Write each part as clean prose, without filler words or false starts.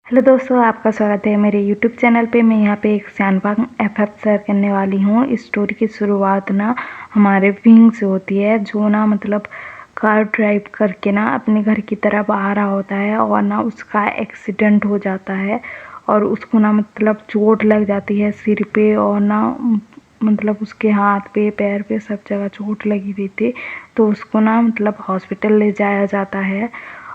Hello दोस्तों, आपका स्वागत है मेरे यूट्यूब चैनल पे। मैं यहाँ पे एक सैनवांग एफएफ शेयर करने वाली हूँ। इस स्टोरी की शुरुआत ना हमारे विंग से होती है, जो ना मतलब कार ड्राइव करके ना अपने घर की तरफ आ रहा होता है और ना उसका एक्सीडेंट हो जाता है और उसको ना मतलब चोट लग जाती है सिर पे और ना मतलब उसके हाथ पे पैर पे सब जगह चोट लगी हुई थी। तो उसको ना मतलब हॉस्पिटल ले जाया जाता है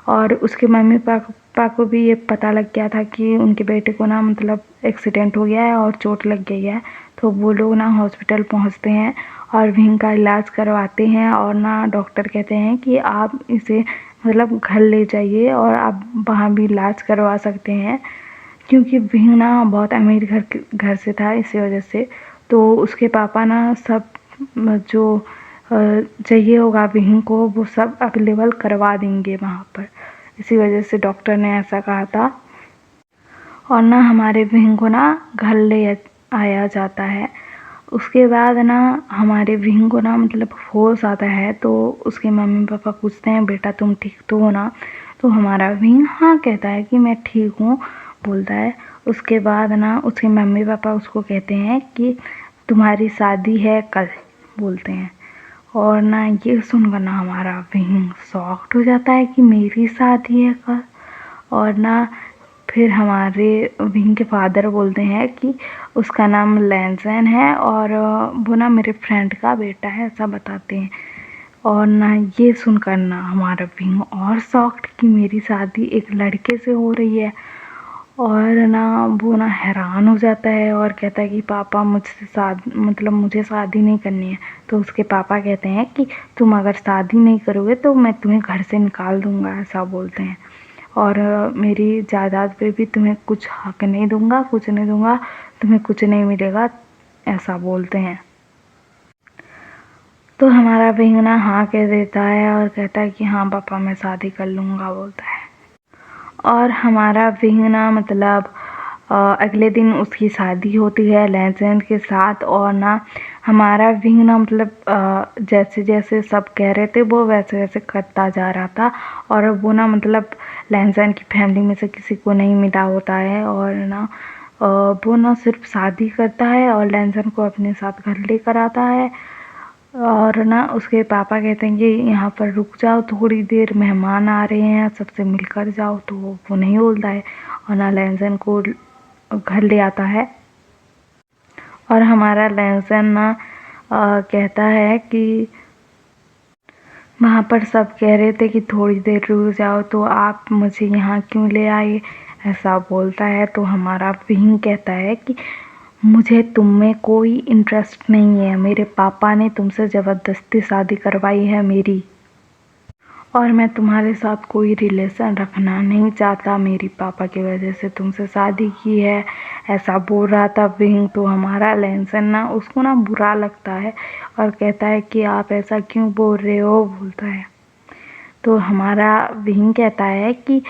और उसके मम्मी पापा को भी ये पता लग गया था कि उनके बेटे को ना मतलब एक्सीडेंट हो गया है और चोट लग गई है। तो वो लोग ना हॉस्पिटल पहुंचते हैं और विंग का इलाज करवाते हैं और ना डॉक्टर कहते हैं कि आप इसे मतलब घर ले जाइए और आप वहाँ भी इलाज करवा सकते हैं, क्योंकि विंग ना बहुत अमीर घर से था, इसी वजह से। तो उसके पापा ना सब जो चाहिए होगा विंग को वो सब अवेलेबल करवा देंगे वहाँ पर, इसी वजह से डॉक्टर ने ऐसा कहा था। और ना हमारे विंग को ना घर ले आया जाता है। उसके बाद ना हमारे विंग को ना मतलब होश आता है, तो उसके मम्मी पापा पूछते हैं बेटा तुम ठीक तो हो ना। तो हमारा विंग हाँ कहता है कि मैं ठीक हूँ, बोलता है। उसके बाद ना उसके मम्मी पापा उसको कहते हैं कि तुम्हारी शादी है कल, बोलते हैं। और ना ये सुनकर ना हमारा विंग शॉक्ड हो जाता है कि मेरी शादी है कल। और ना फिर हमारे विंग के फादर बोलते हैं कि उसका नाम लैंसन है और वो ना मेरे फ्रेंड का बेटा है, ऐसा बताते हैं। और ना ये सुनकर ना हमारा विंग और शॉक्ड कि मेरी शादी एक लड़के से हो रही है। और ना वो ना हैरान हो जाता है और कहता है कि पापा मुझसे शादी मतलब मुझे शादी नहीं करनी है। तो उसके पापा कहते हैं कि तुम अगर शादी नहीं करोगे तो मैं तुम्हें घर से निकाल दूँगा, ऐसा बोलते हैं। और मेरी जायदाद पे भी तुम्हें कुछ हक नहीं दूँगा, कुछ नहीं दूँगा, तुम्हें कुछ नहीं मिलेगा, ऐसा बोलते हैं। तो हमारा विंग ना हाँ कह देता है और कहता है कि हाँ पापा मैं शादी कर लूँगा, बोलता है। और हमारा विंग ना मतलब अगले दिन उसकी शादी होती है लेजेंड के साथ। और ना हमारा विंग ना मतलब जैसे जैसे सब कह रहे थे वो वैसे वैसे करता जा रहा था। और वो ना मतलब लेजेंड की फैमिली में से किसी को नहीं मिला होता है और ना वो ना सिर्फ शादी करता है और लेजेंड को अपने साथ घर लेकर आता है। और ना उसके पापा कहते हैं कि यहाँ पर रुक जाओ थोड़ी देर, मेहमान आ रहे हैं, सबसे मिलकर जाओ। तो वो नहीं बोलता है और ना लैंसन को घर ले आता है। और हमारा लैंसन ना कहता है कि वहाँ पर सब कह रहे थे कि थोड़ी देर रुक जाओ, तो आप मुझे यहाँ क्यों ले आए, ऐसा बोलता है। तो हमारा विंग कहता है कि मुझे तुम में कोई इंटरेस्ट नहीं है, मेरे पापा ने तुमसे ज़बरदस्ती शादी करवाई है मेरी, और मैं तुम्हारे साथ कोई रिलेशन रखना नहीं चाहता, मेरी पापा की वजह से तुमसे शादी की है, ऐसा बोल रहा था विंग। तो हमारा लैंसन ना उसको ना बुरा लगता है और कहता है कि आप ऐसा क्यों बोल रहे हो, बोलता है। तो हमारा विंग कहता है कि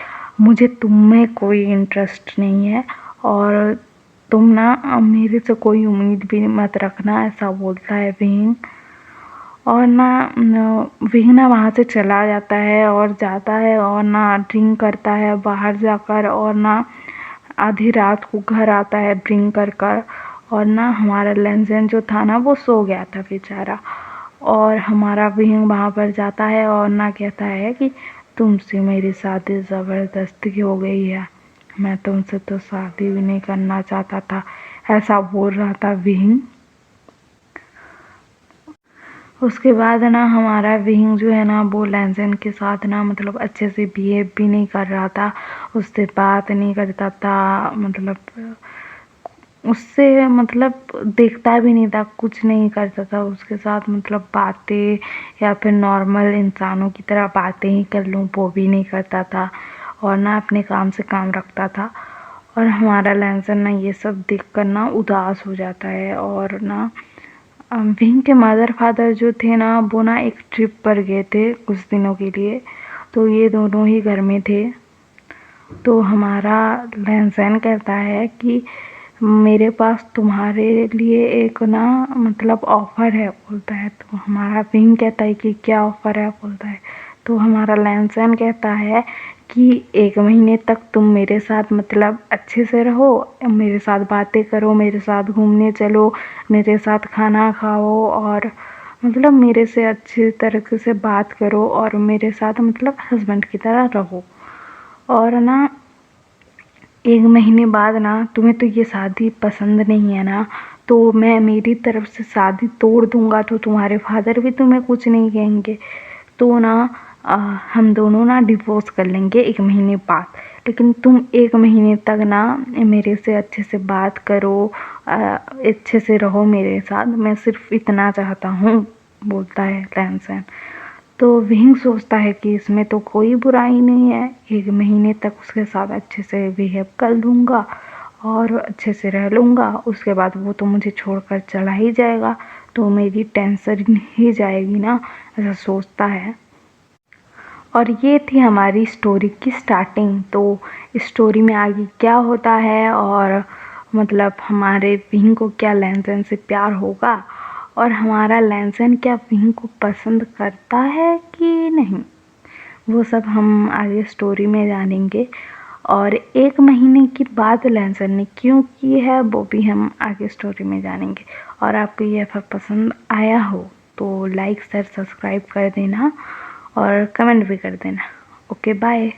मुझे तुम में कोई इंटरेस्ट नहीं है और तुम ना मेरे से कोई उम्मीद भी मत रखना, ऐसा बोलता है विंग। और ना विंग ना वहाँ से चला जाता है और जाता है और ना ड्रिंक करता है बाहर जाकर, और ना आधी रात को घर आता है ड्रिंक कर कर। और ना हमारा लेंसन जो था ना वो सो गया था बेचारा। और हमारा विंग वहाँ पर जाता है और ना कहता है कि तुमसे मेरी शादी ज़बरदस्ती हो गई है, मैं तुमसे तो शादी भी नहीं करना चाहता था, ऐसा बोल रहा था विंग। उसके बाद ना हमारा विंग जो है ना वो लैंसन के साथ ना मतलब अच्छे से बिहेव भी नहीं कर रहा था, उससे बात नहीं करता था, मतलब उससे मतलब देखता भी नहीं था, कुछ नहीं करता था उसके साथ, मतलब बातें या फिर नॉर्मल इंसानों की तरह बातें ही कर लूँ वो भी नहीं करता था और ना अपने काम से काम रखता था। और हमारा लैंसन ना ये सब देख कर ना उदास हो जाता है। और ना विंग के मदर फादर जो थे ना वो ना एक ट्रिप पर गए थे कुछ दिनों के लिए, तो ये दोनों ही घर में थे। तो हमारा लैंसन कहता है कि मेरे पास तुम्हारे लिए एक ना मतलब ऑफ़र है, बोलता है। तो हमारा विंग कहता है कि क्या ऑफ़र है, बोलता है। तो हमारा लैंसन कहता है कि 1 महीने तक तुम मेरे साथ मतलब अच्छे से रहो, मेरे साथ बातें करो, मेरे साथ घूमने चलो, मेरे साथ खाना खाओ और मतलब मेरे से अच्छी तरीके से बात करो और मेरे साथ मतलब हस्बैंड की तरह रहो। और ना 1 महीने बाद ना तुम्हें तो ये शादी पसंद नहीं है ना, तो मैं मेरी तरफ से शादी तोड़ दूँगा, तो तुम्हारे फादर भी तुम्हें कुछ नहीं कहेंगे। तो ना हम दोनों ना डिवोर्स कर लेंगे 1 महीने बाद। लेकिन तुम 1 महीने तक ना मेरे से अच्छे से बात करो, अच्छे से रहो मेरे साथ, मैं सिर्फ इतना चाहता हूँ, बोलता है लैनसन। तो विंग सोचता है कि इसमें तो कोई बुराई नहीं है, 1 महीने तक उसके साथ अच्छे से बिहेव कर लूँगा और अच्छे से रह लूँगा, उसके बाद वो तो मुझे छोड़कर चला ही जाएगा, तो मेरी टेंशन ही जाएगी ना, ऐसा सोचता है। और ये थी हमारी स्टोरी की स्टार्टिंग। तो स्टोरी में आगे क्या होता है और मतलब हमारे विंग को क्या लैनसन से प्यार होगा और हमारा लैनसन क्या विंग को पसंद करता है कि नहीं, वो सब हम आगे स्टोरी में जानेंगे। और 1 महीने की बात लैनसन ने क्यों की है वो भी हम आगे स्टोरी में जानेंगे। और आपको ये पसंद आया हो तो लाइक शेयर सब्सक्राइब कर देना और कमेंट भी कर देना। Okay bye.